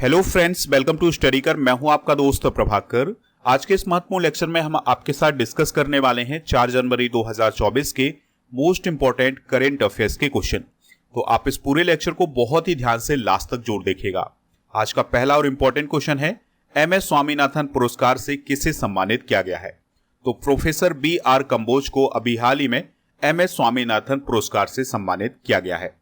Hello friends, welcome to स्टडीकर। मैं हूं आपका दोस्त प्रभाकर। आज के इस महत्वपूर्ण लेक्चर में हम आपके साथ डिस्कस करने वाले हैं 4 जनवरी 2024 के मोस्ट इंपॉर्टेंट करेंट अफेयर्स के क्वेश्चन। तो आप इस पूरे लेक्चर को बहुत ही ध्यान से लास्ट तक जोड़ देखिएगा। आज का पहला और इंपॉर्टेंट क्वेश्चन है, MS स्वामीनाथन पुरस्कार से किसे सम्मानित किया गया है? तो प्रोफेसर BR कंबोज को अभी हाल ही में MS स्वामीनाथन पुरस्कार से सम्मानित किया गया है।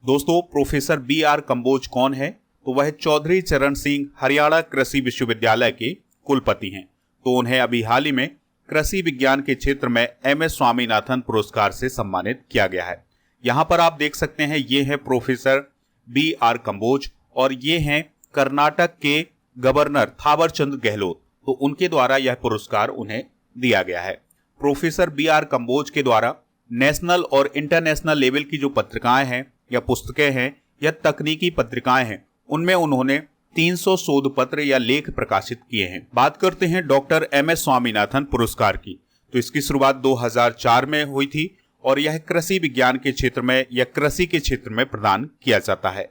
दोस्तों, प्रोफेसर BR कंबोज कौन है? तो वह चौधरी चरण सिंह हरियाणा कृषि विश्वविद्यालय के कुलपति हैं। तो उन्हें अभी हाल ही में कृषि विज्ञान के क्षेत्र में MS स्वामीनाथन पुरस्कार से सम्मानित किया गया है। यहाँ पर आप देख सकते हैं, ये है प्रोफेसर BR कंबोज और ये हैं कर्नाटक के गवर्नर थावर चंद गहलोत। तो उनके द्वारा यह पुरस्कार उन्हें दिया गया है। प्रोफेसर BR कंबोज के द्वारा नेशनल और इंटरनेशनल लेवल की जो पत्रिकाएं हैं या पुस्तकें हैं या तकनीकी पत्रिकाएं हैं, उनमें उन्होंने 300 शोध पत्र या लेख प्रकाशित किए हैं। बात करते हैं डॉक्टर MS स्वामीनाथन पुरस्कार की। तो इसकी शुरुआत 2004 में हुई थी और यह कृषि विज्ञान के क्षेत्र में या कृषि के क्षेत्र में प्रदान किया जाता है।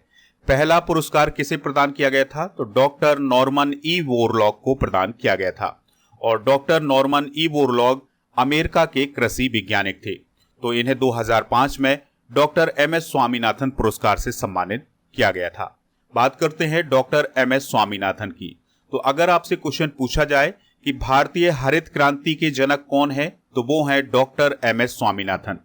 पहला पुरस्कार किसे प्रदान किया गया था? तो डॉक्टर नॉर्मन E वोरलॉग को प्रदान किया गया था और doctor Norman E Borlaug America के कृषि वैज्ञानिक थे। तो इन्हें 2005 में डॉक्टर MS स्वामीनाथन पुरस्कार से सम्मानित किया गया था। बात करते हैं डॉक्टर MS स्वामीनाथन की। तो अगर आपसे क्वेश्चन पूछा जाए कि भारतीय हरित क्रांति के जनक कौन है, तो वो है डॉक्टर MS स्वामीनाथन।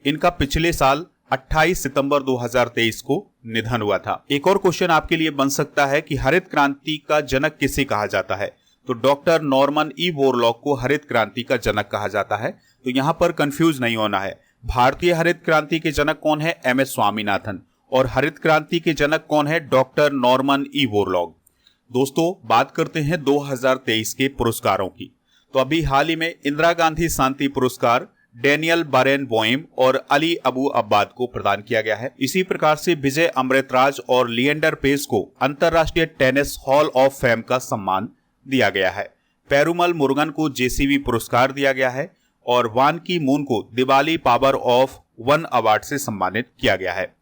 इनका पिछले साल 28 सितंबर 2023 को निधन हुआ था। एक और क्वेश्चन आपके लिए बन सकता है कि हरित क्रांति का जनक किसे कहा जाता है? तो डॉक्टर नॉर्मन E वोरलॉग को हरित क्रांति का जनक कहा जाता है। तो यहाँ पर कंफ्यूज नहीं होना है। भारतीय हरित क्रांति के जनक कौन है? MS स्वामीनाथन। और हरित क्रांति के जनक कौन है? Doctor Norman E Borlaug. दोस्तों, बात करते हैं 2023 के पुरस्कारों की। तो अभी हाल ही में इंदिरा गांधी शांति पुरस्कार डेनियल बारेनबॉइम और अली अबू अब्बाद को प्रदान किया गया है। इसी प्रकार से विजय अमृतराज और लिएंडर पेस को अंतरराष्ट्रीय टेनिस हॉल ऑफ फेम का सम्मान दिया गया है। पेरुमल मुरुगन को JCB पुरस्कार दिया गया है और वान की मून को दिवाली पावर ऑफ 1 अवार्ड से सम्मानित किया गया है।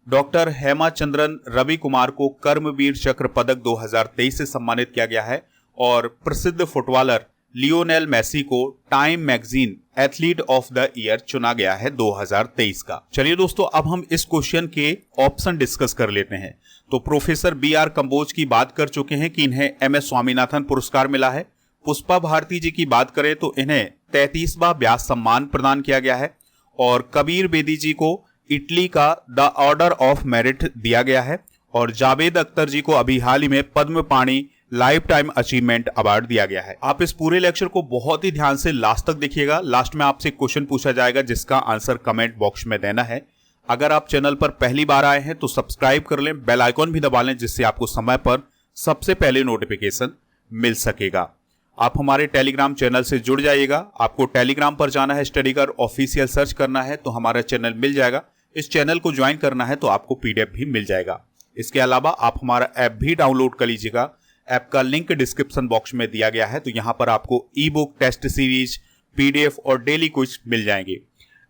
डॉक्टर हेमाचंद्रन रवि कुमार को कर्मवीर चक्र पदक 2023 से सम्मानित किया गया है और प्रसिद्ध फुटबॉलर लियोनेल मेसी को time magazine athlete of the year चुना गया है 2023 का। चलिए दोस्तों, अब हम इस क्वेश्चन के ऑप्शन डिस्कस कर लेते हैं। तो प्रोफेसर BR कंबोज की बात कर चुके हैं कि इन्हें MS स्वामीनाथन पुरस्कार मिला है। पुष्पा भारती जी की बात करें तो इन्हें 33वां व्यास सम्मान प्रदान किया गया है और कबीर बेदी जी को इटली का द ऑर्डर ऑफ मेरिट दिया गया है और जावेद अख्तर जी को अभी हाल ही में पद्म पाणी लाइफ टाइम अचीवमेंट अवार्ड दिया गया है। आप इस पूरे लेक्चर को बहुत ही ध्यान से लास्ट तक देखिएगा। लास्ट में आपसे क्वेश्चन पूछा जाएगा जिसका आंसर कमेंट बॉक्स में देना है। अगर आप चैनल पर पहली बार आए हैं तो सब्सक्राइब कर लें, बेल आइकॉन भी दबा लें जिससे आपको समय पर सबसे पहले नोटिफिकेशन मिल सकेगा। आप हमारे टेलीग्राम चैनल से जुड़ जाइएगा। आपको टेलीग्राम पर जाना है, स्टडीकर ऑफिशियल सर्च करना है तो हमारा चैनल मिल जाएगा। इस चैनल को ज्वाइन करना है तो आपको PDF भी मिल जाएगा। इसके अलावा आप हमारा ऐप भी डाउनलोड कर लीजिएगा। ऐप का लिंक डिस्क्रिप्शन बॉक्स में दिया गया है। तो यहाँ पर आपको ई-बुक, टेस्ट सीरीज, PDF और डेली क्विज मिल जाएंगे।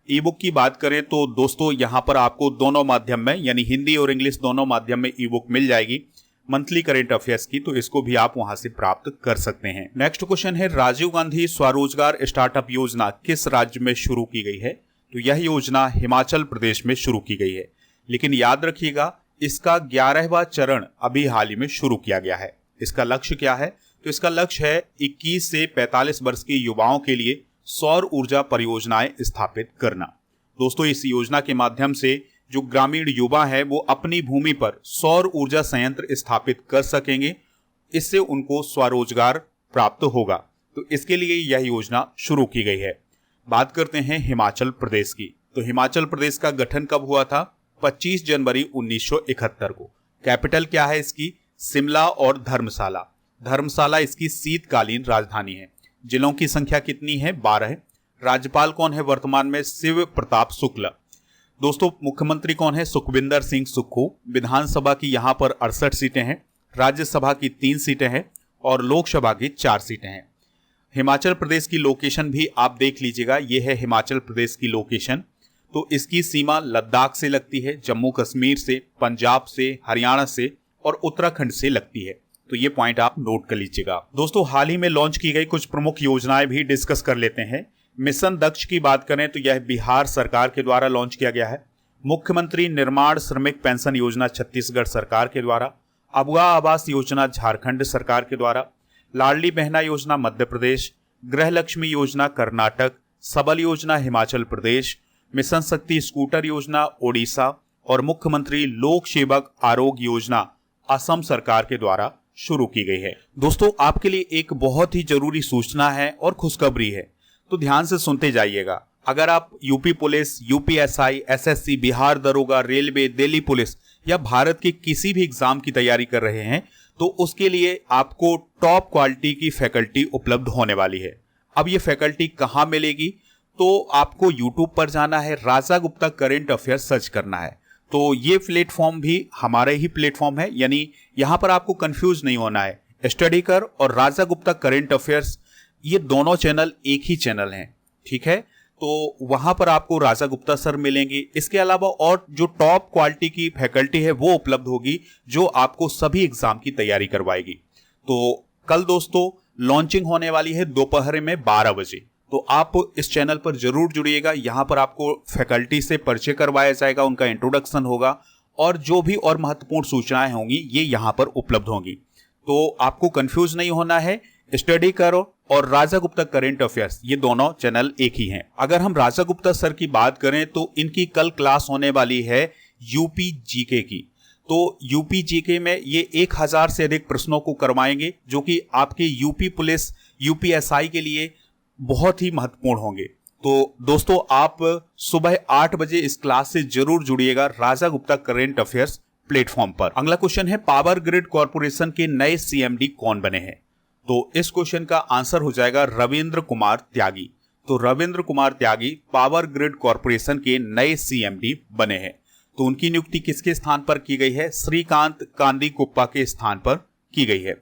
ई-बुक की बात करें तो दोस्तों, यहाँ पर आपको दोनों माध्यम में यानी हिंदी और इंग्लिश दोनों माध्यम में ई-बुक मिल जाएगी मंथली करेंट अफेयर्स की। तो इसको भी आप वहां से प्राप्त कर सकते हैं। नेक्स्ट क्वेश्चन है, राजीव गांधी स्वरोजगार स्टार्टअप योजना किस राज्य में शुरू की गई है? तो यह योजना हिमाचल प्रदेश में शुरू की गई है। लेकिन याद रखिएगा, इसका 11वां चरण अभी हाल ही में शुरू किया गया है। इसका लक्ष्य क्या है? तो इसका लक्ष्य है 21 से 45 वर्ष के युवाओं के लिए सौर ऊर्जा परियोजनाएं स्थापित करना। दोस्तों, इस योजना के माध्यम से जो ग्रामीण युवा है वो अपनी भूमि पर सौर ऊर्जा संयंत्र स्थापित कर सकेंगे। इससे उनको स्वरोजगार प्राप्त होगा। तो इसके लिए यह योजना शुरू की गई है। बात करते हैं हिमाचल प्रदेश की। तो हिमाचल प्रदेश का गठन कब हुआ था? 25 जनवरी 1971 को। कैपिटल क्या है इसकी? शिमला और धर्मशाला। धर्मशाला इसकी शीतकालीन राजधानी है। जिलों की संख्या कितनी है? 12। राज्यपाल कौन है वर्तमान में? शिव प्रताप शुक्ल। दोस्तों, मुख्यमंत्री कौन है? सुखविंदर सिंह सुक्खू। विधानसभा की यहाँ पर 68 सीटें हैं, राज्यसभा की 3 सीटें हैं और लोकसभा की 4 सीटें हैं। हिमाचल प्रदेश की लोकेशन भी आप देख लीजिएगा। यह है हिमाचल प्रदेश की लोकेशन। तो इसकी सीमा लद्दाख से लगती है, जम्मू कश्मीर से, पंजाब से, हरियाणा से और उत्तराखंड से लगती है। तो ये पॉइंट आप नोट कर लीजिएगा। दोस्तों, हाल ही में लॉन्च की गई कुछ प्रमुख योजनाएं भी डिस्कस कर लेते हैं। मिशन दक्ष की बात करें तो यह बिहार सरकार के द्वारा लॉन्च किया गया है। मुख्यमंत्री निर्माण श्रमिक पेंशन योजना छत्तीसगढ़ सरकार के द्वारा। अबुआ आवास योजना झारखंड सरकार के द्वारा। लाडली बहना योजना मध्य प्रदेश। गृह लक्ष्मी योजना कर्नाटक। सबल योजना हिमाचल प्रदेश। मिशन शक्ति स्कूटर योजना ओडिशा और मुख्यमंत्री लोक सेवक आरोग्य योजना असम सरकार के द्वारा शुरू की गई है। दोस्तों, आपके लिए एक बहुत ही जरूरी सूचना है और खुशखबरी है, तो ध्यान से सुनते जाइएगा। अगर आप UP police, UPSI, SSC, Bihar दरोगा, रेलवे, दिल्ली पुलिस या भारत के किसी भी एग्जाम की तैयारी कर रहे हैं तो उसके लिए आपको टॉप क्वालिटी की फैकल्टी उपलब्ध होने वाली है। अब ये फैकल्टी कहाँ मिलेगी? तो आपको यूट्यूब पर जाना है, राजा गुप्ता करेंट अफेयर्स सर्च करना है। तो ये प्लेटफॉर्म भी हमारा ही प्लेटफॉर्म है, यानी यहाँ पर आपको कंफ्यूज नहीं होना है। स्टडी कर और राजा गुप्ता करेंट अफेयर्स, ये दोनों चैनल एक ही चैनल हैं, ठीक है। तो वहां पर आपको राजा गुप्ता सर मिलेंगे। इसके अलावा और जो टॉप क्वालिटी की फैकल्टी है वो उपलब्ध होगी, जो आपको सभी एग्जाम की तैयारी करवाएगी। तो कल दोस्तों लॉन्चिंग होने वाली है दोपहर में 12 बजे। तो आप इस चैनल पर जरूर जुड़िएगा। यहाँ पर आपको फैकल्टी से परिचय करवाया जाएगा, उनका इंट्रोडक्शन होगा और जो भी और महत्वपूर्ण सूचनाएं होंगी ये यहाँ पर उपलब्ध होंगी। तो आपको कंफ्यूज नहीं होना है। स्टडी करो और राजा गुप्ता करेंट अफेयर्स, ये दोनों चैनल एक ही हैं। अगर हम राजा गुप्ता सर की बात करें तो इनकी कल क्लास होने वाली है यूपी जीके की। तो यूपी जीके में ये 1000 से अधिक प्रश्नों को करवाएंगे, जो कि आपके यूपी पुलिस, यूपीएसआई के लिए बहुत ही महत्वपूर्ण होंगे। तो दोस्तों, आप सुबह 8 बजे इस क्लास से जरूर जुड़िएगा राजा गुप्ता करेंट अफेयर्स प्लेटफॉर्म पर। अगला क्वेश्चन है, पावर ग्रिड कॉर्पोरेशन के नए सीएमडी कौन बने हैं? तो इस क्वेश्चन का आंसर हो जाएगा रविंद्र कुमार त्यागी। तो रविंद्र कुमार त्यागी पावर ग्रिड कॉर्पोरेशन के नए सीएमडी बने हैं। तो उनकी नियुक्ति किसके स्थान पर की गई है? श्रीकांत कांदीकुप्पा के स्थान पर की गई है।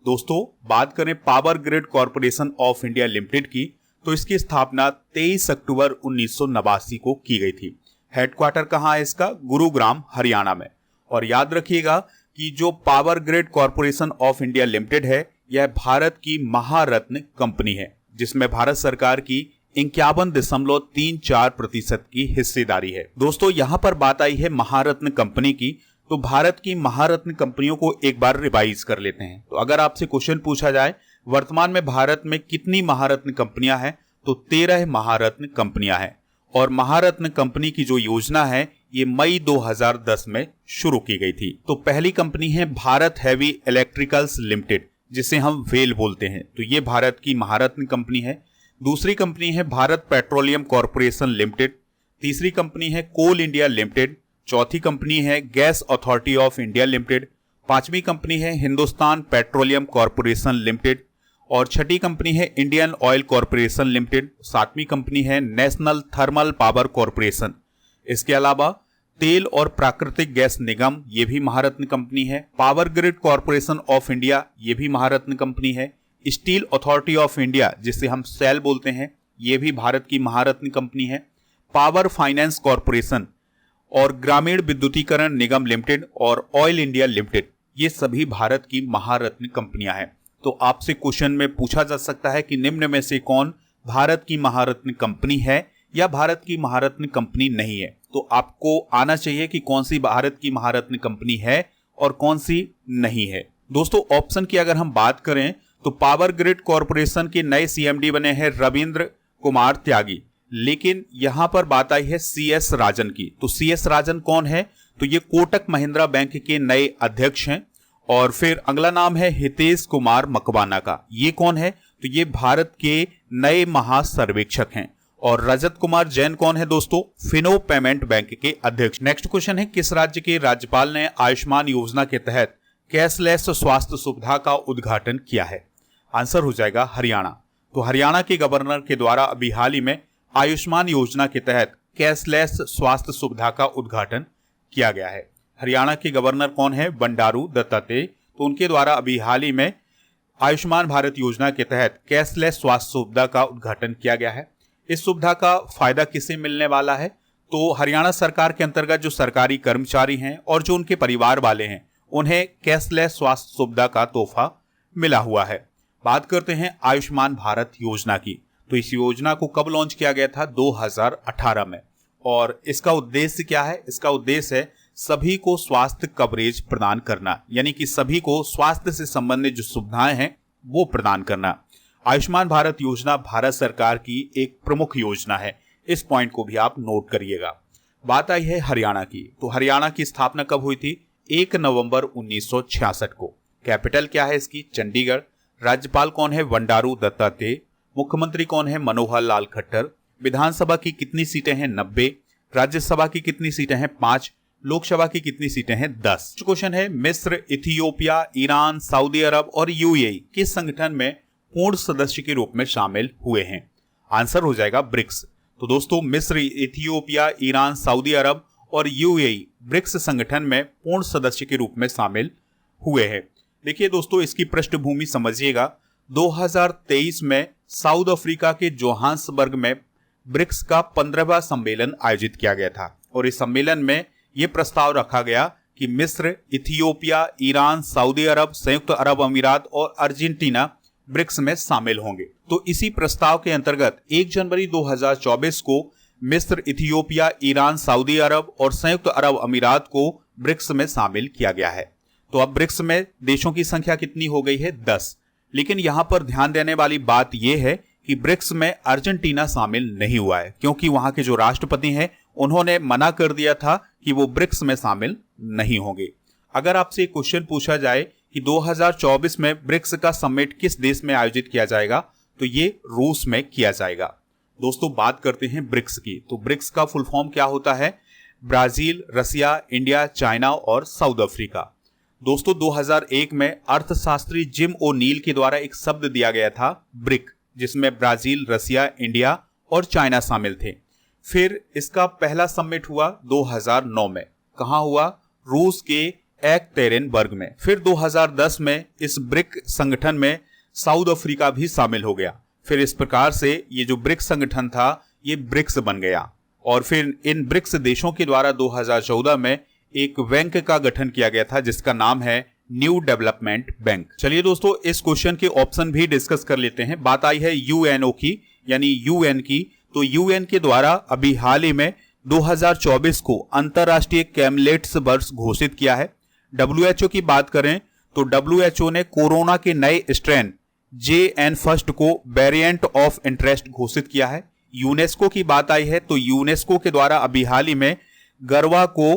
दोस्तों, बात करें power grid corporation of India limited की, तो इसकी स्थापना 23 अक्टूबर 1989 को की गई थी। हेडक्वार्टर कहाँ है इसका? गुरुग्राम, हरियाणा में। और याद रखिएगा कि जो power grid corporation of India limited है, यह भारत की महारत्न कंपनी है, जिसमें भारत सरकार की 51.34% की हिस्सेदारी है। दोस्तों, यहां पर बात आई है महारत्न कंपनी की, तो भारत की महारत्न कंपनियों को एक बार रिवाइज कर लेते हैं। तो अगर आपसे क्वेश्चन पूछा जाए वर्तमान में भारत में कितनी महारत्न कंपनियां हैं, तो 13 महारत्न कंपनियां हैं। और महारत्न कंपनी की जो योजना है ये मई 2010 में शुरू की गई थी। तो पहली कंपनी है भारत हैवी इलेक्ट्रिकल्स लिमिटेड, जिसे हम वेल बोलते हैं। तो ये भारत की महारत्न कंपनी है। दूसरी कंपनी है भारत पेट्रोलियम कॉर्पोरेशन लिमिटेड। तीसरी कंपनी है कोल इंडिया लिमिटेड। चौथी कंपनी है gas authority of India limited. पांचवी कंपनी है हिंदुस्तान पेट्रोलियम कॉर्पोरेशन लिमिटेड। और छठी कंपनी है इंडियन ऑयल कॉर्पोरेशन लिमिटेड। सातवीं कंपनी है नेशनल थर्मल पावर कॉर्पोरेशन। इसके अलावा तेल और प्राकृतिक गैस निगम, ये भी महारत्न कंपनी है। Power grid corporation of India, ये भी महारत्न कंपनी है। स्टील अथॉरिटी ऑफ इंडिया, जिसे हम सेल बोलते हैं, ये भी भारत की महारत्न कंपनी है। पावर फाइनेंस कॉर्पोरेशन और ग्रामीण विद्युतीकरण निगम लिमिटेड और ऑयल इंडिया लिमिटेड, ये सभी भारत की महारत्न कंपनियां हैं। तो आपसे क्वेश्चन में पूछा जा सकता है कि निम्न में से कौन भारत की महारत्न कंपनी है या भारत की महारत्न कंपनी नहीं है। तो आपको आना चाहिए कि कौन सी भारत की महारत्न कंपनी है और कौन सी नहीं है। दोस्तों, ऑप्शन की अगर हम बात करें तो पावर ग्रिड कॉर्पोरेशन के नए सीएमडी बने हैं रविंद्र कुमार त्यागी, लेकिन यहां पर बात आई है CS राजन की। तो CS राजन कौन है? तो ये कोटक महिंद्रा बैंक के नए अध्यक्ष हैं। और फिर अगला नाम है हितेश कुमार मकवाना का। ये कौन है? तो ये भारत के नए महासर्वेक्षक हैं। और रजत कुमार जैन कौन है दोस्तों? फिनो पेमेंट बैंक के अध्यक्ष। नेक्स्ट क्वेश्चन है, किस राज्य के राज्यपाल ने आयुष्मान योजना के तहत कैशलेस स्वास्थ्य सुविधा का उद्घाटन किया है? आंसर हो जाएगा हरियाणा। तो हरियाणा के गवर्नर के द्वारा अभी हाल ही में आयुष्मान योजना के तहत कैशलेस स्वास्थ्य सुविधा का उद्घाटन किया गया है। हरियाणा के गवर्नर कौन है? बंडारू दत्तात्रेय। तो उनके द्वारा अभी हाल ही में आयुष्मान भारत योजना के तहत कैशलेस स्वास्थ्य सुविधा का उद्घाटन किया गया है। इस सुविधा का फायदा किसे मिलने वाला है? तो हरियाणा सरकार के अंतर्गत जो सरकारी कर्मचारी हैं और जो उनके परिवार वाले हैं, उन्हें कैशलेस स्वास्थ्य सुविधा का तोहफा मिला हुआ है। बात करते हैं आयुष्मान भारत योजना की। तो इस योजना को कब लॉन्च किया गया था? 2018 में। और इसका उद्देश्य क्या है? इसका उद्देश्य है सभी को स्वास्थ्य कवरेज प्रदान करना, यानी कि सभी को स्वास्थ्य से संबंधित जो सुविधाएं हैं वो प्रदान करना। आयुष्मान भारत योजना भारत सरकार की एक प्रमुख योजना है, इस पॉइंट को भी आप नोट करिएगा। बात आई है हरियाणा की। तो हरियाणा की स्थापना कब हुई थी? 1 नवंबर 1966 को। कैपिटल क्या है इसकी? चंडीगढ़। राज्यपाल कौन है? बंडारू दत्तात्रेय। मुख्यमंत्री कौन है? मनोहर लाल खट्टर। विधानसभा की कितनी सीटें हैं? 90। राज्यसभा की कितनी सीटें हैं? 5। लोकसभा की कितनी सीटें हैं? 10। क्वेश्चन है, मिस्र, इथियोपिया, ईरान, सऊदी अरब और यूएई किस संगठन में पूर्ण सदस्य के रूप में शामिल हुए हैं? आंसर हो जाएगा ब्रिक्स। तो दोस्तों, मिस्र, इथियोपिया, ईरान, सऊदी अरब और यूएई ब्रिक्स संगठन में पूर्ण सदस्य के रूप में शामिल हुए हैं। देखिए दोस्तों, इसकी पृष्ठभूमि समझिएगा। 2023 में साउथ अफ्रीका के जोहान्सबर्ग में ब्रिक्स का 15वां सम्मेलन आयोजित किया गया था और इस सम्मेलन में यह प्रस्ताव रखा गया कि मिस्र, इथियोपिया, ईरान, सऊदी अरब, संयुक्त अरब अमीरात और अर्जेंटीना ब्रिक्स में शामिल होंगे। तो इसी प्रस्ताव के अंतर्गत 1 जनवरी 2024 को मिस्र, इथियोपिया, ईरान, सऊदी अरब और संयुक्त अरब अमीरात को ब्रिक्स में शामिल किया गया है। तो अब ब्रिक्स में देशों की संख्या कितनी हो गई है? 10। लेकिन यहां पर ध्यान देने वाली बात यह है कि ब्रिक्स में अर्जेंटीना शामिल नहीं हुआ है, क्योंकि वहां के जो राष्ट्रपति हैं उन्होंने मना कर दिया था कि वो ब्रिक्स में शामिल नहीं होंगे। अगर आपसे एक क्वेश्चन पूछा जाए कि 2024 में ब्रिक्स का समिट किस देश में आयोजित किया जाएगा, तो ये रूस में किया जाएगा। दोस्तों, बात करते हैं ब्रिक्स की। तो ब्रिक्स का फुल फॉर्म क्या होता है? ब्राजील, रसिया, इंडिया, चाइना और साउथ अफ्रीका। दोस्तों, 2001 में अर्थशास्त्री जिम ओ'नील के द्वारा एक शब्द दिया गया था ब्रिक, जिसमें ब्राजील, रसिया, इंडिया और चाइना शामिल थे। फिर इसका पहला समिट हुआ 2009 में। कहां हुआ? रूस के एकटेरिनबर्ग में। फिर 2010 में इस ब्रिक संगठन में साउथ अफ्रीका भी शामिल हो गया। फिर इस प्रकार से ये जो ब्रिक्स संगठन था ये ब्रिक्स बन गया और फिर इन ब्रिक्स देशों के द्वारा 2014 में एक बैंक का गठन किया गया था जिसका नाम है न्यू डेवलपमेंट बैंक। चलिए दोस्तों, इस क्वेश्चन के ऑप्शन भी डिस्कस कर लेते हैं। बात आई है यूएनओ की, यानी यूएन की। तो यूएन के द्वारा अभी हाल ही में 2024 को अंतरराष्ट्रीय कैमलेट्स वर्ष घोषित किया है। डब्ल्यूएचओ की बात करें तो डब्ल्यूएचओ ने कोरोना के नए स्ट्रेन JN1 को वेरिएंट ऑफ इंटरेस्ट घोषित किया है। यूनेस्को की बात आई है तो यूनेस्को के द्वारा अभी हाल ही में गरबा को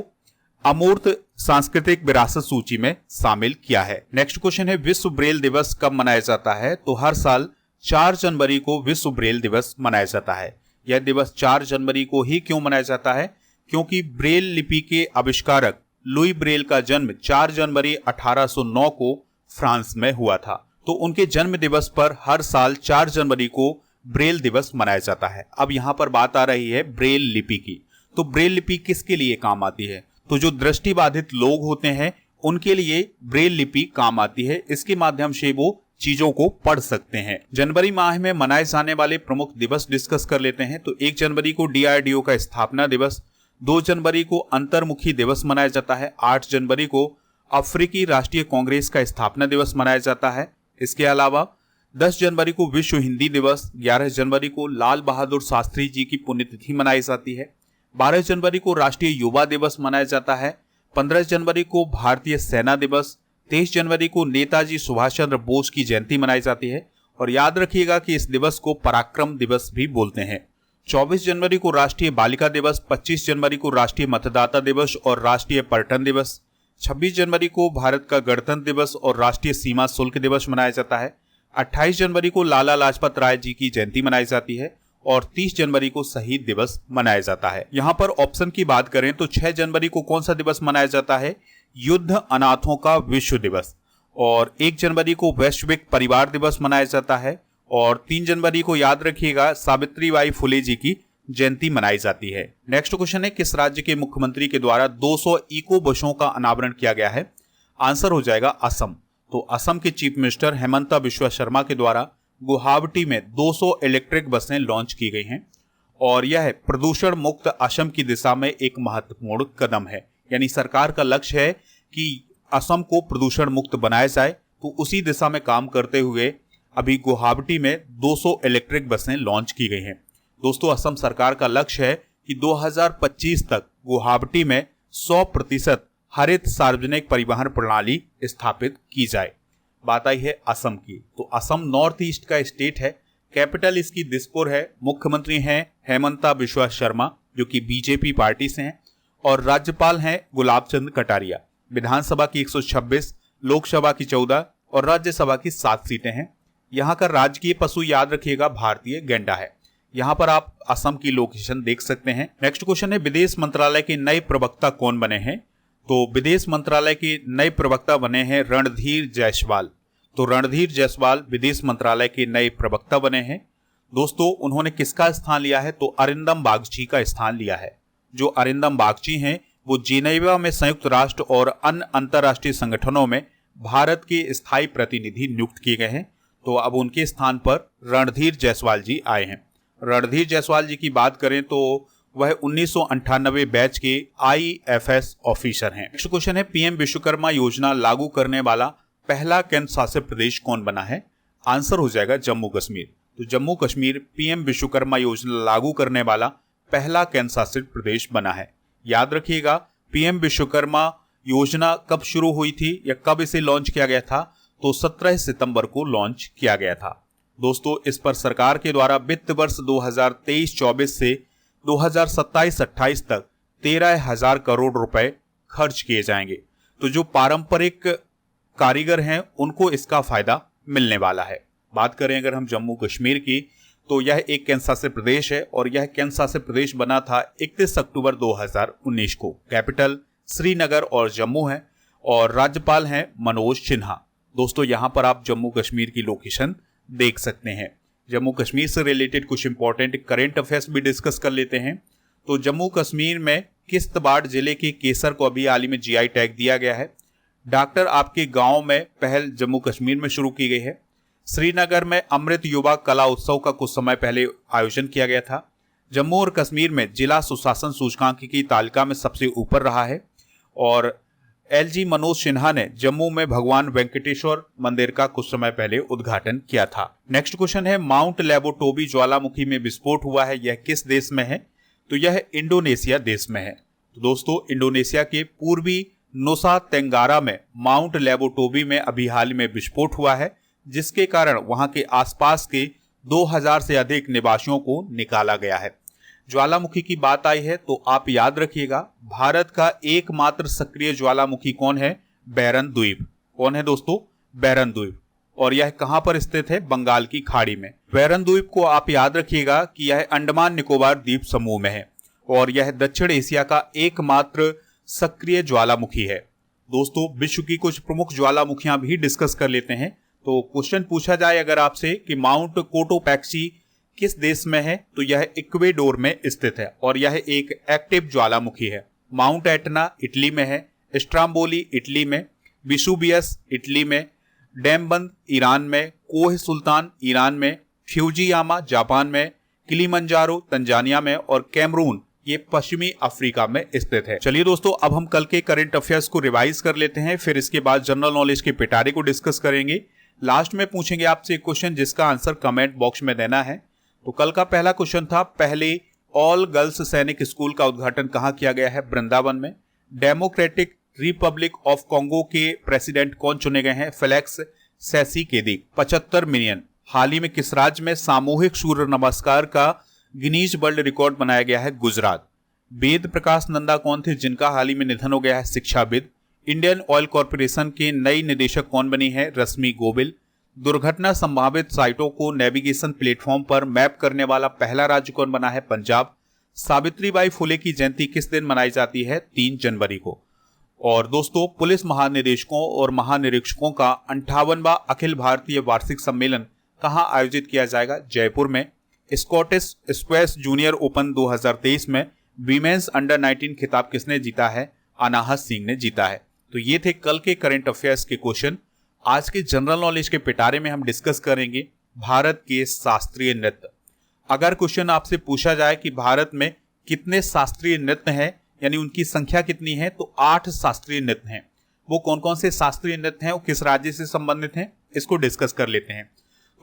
अमूर्त सांस्कृतिक विरासत सूची में शामिल किया है। नेक्स्ट क्वेश्चन है, विश्व ब्रेल दिवस कब मनाया जाता है? तो हर साल 4 जनवरी को विश्व ब्रेल दिवस मनाया जाता है। यह दिवस 4 जनवरी को ही क्यों मनाया जाता है? क्योंकि ब्रेल लिपि के आविष्कारक लुई ब्रेल का जन्म 4 जनवरी 1809 को फ्रांस में हुआ था। तो उनके जन्म दिवस पर हर साल 4 जनवरी को ब्रेल दिवस मनाया जाता है। अब यहाँ पर बात आ रही है ब्रेल लिपि की। तो ब्रेल लिपि किसके लिए काम आती है? तो जो दृष्टिबाधित लोग होते हैं उनके लिए ब्रेल लिपि काम आती है। इसके माध्यम से वो चीजों को पढ़ सकते हैं। जनवरी माह में मनाए जाने वाले प्रमुख दिवस डिस्कस कर लेते हैं। तो 1 जनवरी को DRDO का स्थापना दिवस, 2 जनवरी को अंतर्मुखी दिवस मनाया जाता है, 8 जनवरी को अफ्रीकी राष्ट्रीय कांग्रेस का स्थापना दिवस मनाया जाता है। इसके अलावा 10 जनवरी को विश्व हिंदी दिवस, 11 जनवरी को लाल बहादुर शास्त्री जी की पुण्यतिथि मनाई जाती है, 12 जनवरी को राष्ट्रीय युवा दिवस मनाया जाता है, 15 जनवरी को भारतीय सेना दिवस, 23 जनवरी को नेताजी सुभाष चंद्र बोस की जयंती मनाई जाती है। और याद रखिएगा कि इस दिवस को पराक्रम दिवस भी बोलते हैं। 24 जनवरी को राष्ट्रीय बालिका दिवस, 25 जनवरी को राष्ट्रीय मतदाता दिवस और राष्ट्रीय पर्यटन दिवस, 26 जनवरी को भारत का गणतंत्र दिवस और राष्ट्रीय सीमा शुल्क दिवस मनाया जाता है, 28 जनवरी को लाला लाजपत राय जी की जयंती मनाई जाती है और 30 जनवरी को शहीद दिवस मनाया जाता है। यहाँ पर ऑप्शन की बात करें तो 6 जनवरी को कौन सा दिवस मनाया जाता है? युद्ध अनाथों का विश्व दिवस। और 1 जनवरी को वैश्विक परिवार दिवस मनाया जाता है और 3 जनवरी को याद रखिएगा सावित्रीबाई फुले जी की जयंती मनाई जाती है। नेक्स्ट क्वेश्चन है, किस राज्य के मुख्यमंत्री के द्वारा 200 इको बसों का अनावरण किया गया है? आंसर हो जाएगा असम। तो असम के चीफ मिनिस्टर हेमंता बिश्वा शर्मा के द्वारा गुवाहाटी में 200 इलेक्ट्रिक बसें लॉन्च की गई हैं और यह प्रदूषण मुक्त असम की दिशा में एक महत्वपूर्ण कदम है। यानी सरकार का लक्ष्य है कि असम को प्रदूषण मुक्त बनाया जाए, तो उसी दिशा में काम करते हुए अभी गुवाहाटी में 200 इलेक्ट्रिक बसें लॉन्च की गई हैं। दोस्तों, असम सरकार का लक्ष्य है कि 2025 तक गुवाहाटी में 100% हरित सार्वजनिक परिवहन प्रणाली स्थापित की जाए। बात आई है असम की, तो असम नॉर्थ ईस्ट का स्टेट है। कैपिटल इसकी दिसपुर है। मुख्यमंत्री हैं हेमंता बिश्वा शर्मा, जो कि बीजेपी पार्टी से हैं, और राज्यपाल हैं गुलाब चंद कटारिया। विधानसभा की 126, लोकसभा की 14 और राज्यसभा की 7 सीटें हैं। यहाँ का राजकीय पशु याद रखिएगा भारतीय गैंडा है। यहाँ पर आप असम की लोकेशन देख सकते हैं। नेक्स्ट क्वेश्चन है, विदेश मंत्रालय के नए प्रवक्ता कौन बने हैं? तो विदेश मंत्रालय के नए प्रवक्ता बने हैं रणधीर जायसवाल। तो रणधीर जायसवाल विदेश मंत्रालय के नए प्रवक्ता बने हैं। दोस्तों, उन्होंने किसका स्थान लिया है? तो अरिंदम बागची का स्थान लिया है। जो अरिंदम बागची हैं वो जिनेवा में संयुक्त राष्ट्र और अन्य अंतर्राष्ट्रीय संगठनों में भारत के स्थायी प्रतिनिधि नियुक्त किए गए हैं। तो अब उनके स्थान पर रणधीर जायसवाल जी आए हैं। रणधीर जायसवाल जी की बात करें तो वह 1998 बैच के IFS ऑफिसर हैं। नेक्स्ट क्वेश्चन है, पीएम विश्वकर्मा योजना लागू करने वाला पहला केंद्र शासित प्रदेश कौन बना है? आंसर हो जाएगा जम्मू कश्मीर। तो जम्मू कश्मीर पीएम विश्वकर्मा योजना लागू करने वाला पहला केंद्र शासित प्रदेश बना है। याद रखिएगा, पीएम विश्वकर्मा योजना कब शुरू हुई थी या कब इसे लॉन्च किया गया था? तो 17 सितंबर को लॉन्च किया गया था। दोस्तों, इस पर सरकार के द्वारा वित्त वर्ष 2023-24 से 2027-28 तक 13,000 करोड़ रुपए खर्च किए जाएंगे। तो जो पारंपरिक कारीगर हैं उनको इसका फायदा मिलने वाला है। बात करें अगर हम जम्मू कश्मीर की, तो यह एक केंद्र शासित प्रदेश है और यह केंद्र शासित प्रदेश बना था 31 अक्टूबर 2019 को। कैपिटल श्रीनगर और जम्मू है और राज्यपाल हैं मनोज सिन्हा। दोस्तों, यहां पर आप जम्मू कश्मीर की लोकेशन देख सकते हैं। जम्मू कश्मीर से रिलेटेड कुछ इंपॉर्टेंट करंट अफेयर्स भी डिस्कस कर लेते हैं। तो जम्मू कश्मीर में किश्तवाड़ जिले के केसर को अभी हाल ही में GI टैग दिया गया है। डॉक्टर आपके गांव में पहल जम्मू कश्मीर में शुरू की गई है। श्रीनगर में अमृत युवा कला उत्सव का कुछ समय पहले आयोजन किया गया था। जम्मू और कश्मीर में जिला सुशासन सूचकांक की तालिका में सबसे ऊपर रहा है। और LG मनोज सिन्हा ने जम्मू में भगवान वेंकटेश्वर मंदिर का कुछ समय पहले उद्घाटन किया था। नेक्स्ट क्वेश्चन है, माउंट लेबोटोबी ज्वालामुखी में विस्फोट हुआ है, यह किस देश में है? तो यह इंडोनेशिया देश में है। तो दोस्तों, इंडोनेशिया के पूर्वी नुसा तेंगारा में माउंट लेबोटोबी में अभी हाल में विस्फोट हुआ है, जिसके कारण वहां के आसपास के 2000 से अधिक निवासियों को निकाला गया है। ज्वालामुखी की बात आई है तो आप याद रखिएगा, भारत का एकमात्र सक्रिय ज्वालामुखी कौन है? बैरन द्वीप। कौन है दोस्तों? बैरन द्वीप। और यह कहां पर स्थित है? बंगाल की खाड़ी में। बैरन द्वीप को आप याद रखिएगा कि यह अंडमान निकोबार द्वीप समूह में है और यह दक्षिण एशिया का एकमात्र सक्रिय ज्वालामुखी है। दोस्तों, विश्व की कुछ प्रमुख ज्वालामुखियां भी डिस्कस कर लेते हैं। तो क्वेश्चन पूछा जाए अगर आपसे कि माउंट कोटोपैक्सी किस देश में है, तो यह इक्वेडोर में स्थित है और यह एक एक्टिव ज्वालामुखी है। माउंट एटना इटली में है, स्ट्राम्बोली इटली में, विसुवियस इटली में, डैमबंद ईरान में, कोह सुल्तान ईरान में, फ्यूजियामा जापान में, किलिमंजारो तंजानिया में और कैमरून ये पश्चिमी अफ्रीका में स्थित है। चलिए दोस्तों, अब हम कल के करंट अफेयर्स को रिवाइज कर लेते हैं, फिर इसके बाद जनरल नॉलेज के पिटारे को डिस्कस करेंगे। लास्ट में पूछेंगे आपसे एक क्वेश्चन जिसका आंसर कमेंट बॉक्स में देना है। तो कल का पहला क्वेश्चन था, पहले ऑल गर्ल्स सैनिक स्कूल का उद्घाटन कहां किया गया है? वृंदावन में। डेमोक्रेटिक रिपब्लिक ऑफ कॉन्गो के प्रेसिडेंट कौन चुने गए हैं? फेलिक्स सेसिकेदी। 75 मिलियन। हाल ही में किस राज्य में सामूहिक सूर्य नमस्कार का गिनीज वर्ल्ड रिकॉर्ड बनाया गया है? गुजरात। वेद प्रकाश नंदा कौन थे जिनका हाल ही में निधन हो गया है? शिक्षाविद। इंडियन ऑयल कॉर्पोरेशन के नई निदेशक कौन बनी है? रश्मि गोबिल। दुर्घटना संभावित साइटों को नेविगेशन प्लेटफॉर्म पर मैप करने वाला पहला राज्य कौन बना है? पंजाब। सावित्रीबाई फुले की जयंती किस दिन मनाई जाती है? 3 जनवरी को। और दोस्तों, पुलिस महानिदेशकों और महानिरीक्षकों का 58वां अखिल भारतीय वार्षिक सम्मेलन कहां आयोजित किया जाएगा? जयपुर में। स्कॉटिश स्क्वैश जूनियर ओपन 2023 में वीमेंस अंडर 19 खिताब किसने जीता है? अनाहत सिंह ने जीता है। तो ये थे कल के करंट अफेयर्स के क्वेश्चन। आज के जनरल नॉलेज के पिटारे में हम डिस्कस करेंगे भारत के शास्त्रीय नृत्य। अगर क्वेश्चन आपसे पूछा जाए कि भारत में कितने शास्त्रीय नृत्य हैं, यानी उनकी संख्या कितनी है, तो 8 शास्त्रीय नृत्य हैं। वो कौन कौन से शास्त्रीय नृत्य हैं, वो किस राज्य से संबंधित हैं, इसको डिस्कस कर लेते हैं।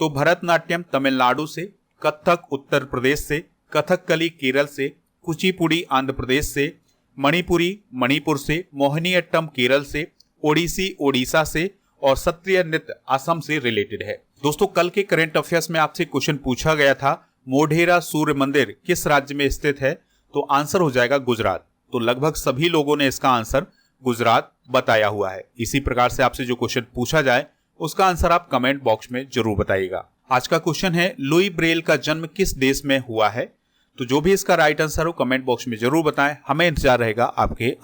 तो भरतनाट्यम तमिलनाडु से, कथक उत्तर प्रदेश से, कथकली केरल से, कुचिपुड़ी आंध्र प्रदेश से, मणिपुरी मणिपुर से, मोहिनीअट्टम केरल से, ओडिसी ओडिशा से और सत्रिय नृत्य असम से रिलेटेड है। दोस्तों कल के करंट अफेयर्स में आपसे क्वेश्चन पूछा गया था मोढेरा सूर्य मंदिर किस राज्य में स्थित है, तो आंसर हो जाएगा गुजरात। तो लगभग सभी लोगों ने इसका आंसर गुजरात बताया हुआ है। इसी प्रकार से आपसे जो क्वेश्चन पूछा जाए उसका आंसर आप कमेंट बॉक्स में जरूर बताइएगा। आज का क्वेश्चन है लुई ब्रेल का जन्म किस देश में हुआ है, तो जो भी इसका राइट आंसर हो कमेंट बॉक्स में जरूर बताएं। हमें इंतजार रहेगा आपके